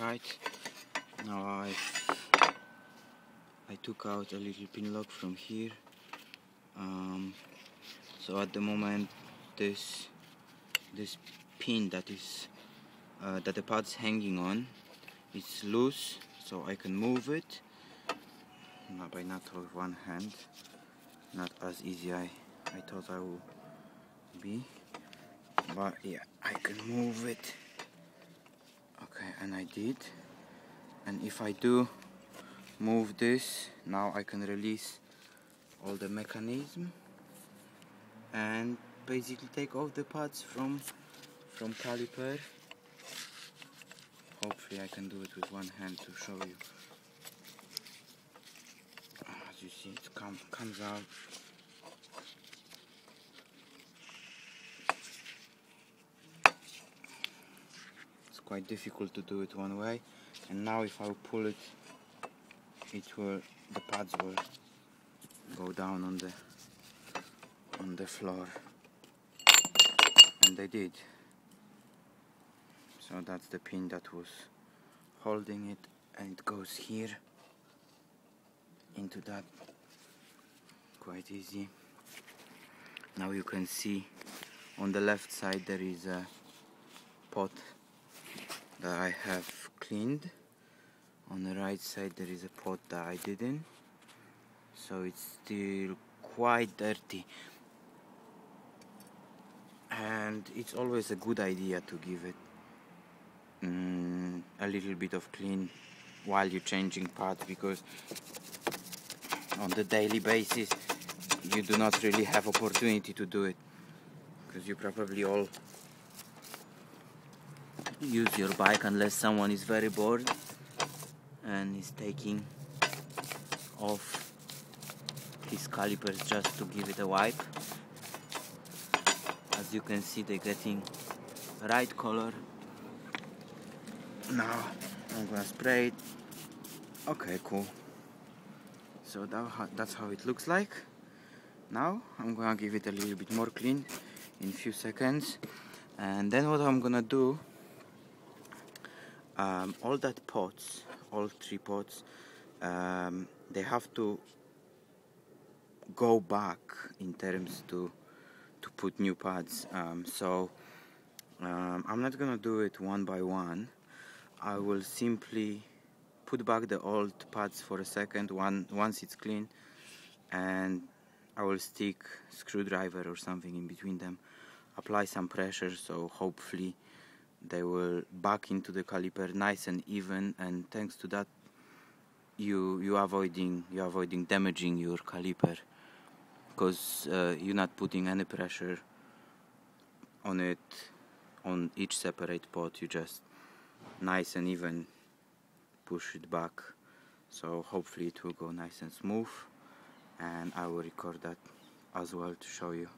Right, now I took out a little pin lock from here. So at the moment this pin that is that the pad's hanging on is loose, so I can move it by not with one hand. Not as easy I thought I would be, but yeah, I can move it. Okay, and I did. And if I do move this, now I can release all the mechanism and basically take off the pads from caliper. Hopefully I can do it with one hand to show you. As you see, it comes out. It's quite difficult to do it one way, and now if I pull it, the pads will go down on the floor, and they did. So that's the pin that was holding it, and it goes here into that, quite easy. Now you can see on the left side there is a pot that I have cleaned. On the right side there is a pot that I didn't, so it's still quite dirty, and it's always a good idea to give it a little bit of clean while you're changing pads, because on the daily basis you do not really have opportunity to do it, because you probably all use your bike unless someone is very bored and is taking off his calipers just to give it a wipe. As you can see, they're getting right color. Now I'm gonna spray it. Okay, cool. So that's how it looks like. Now I'm gonna give it a little bit more clean in a few seconds, and then what I'm gonna do, all that pots, all three pots, they have to go back in terms to put new pads. So I'm not gonna do it one by one. I will simply put back the old pads for a second once it's clean, and I will stick screwdriver or something in between them, apply some pressure, so hopefully they will back into the caliper nice and even, and thanks to that you avoiding damaging your caliper, because you're not putting any pressure on it on each separate pot. You just nice and even push it back, so hopefully it will go nice and smooth, and I will record that as well to show you.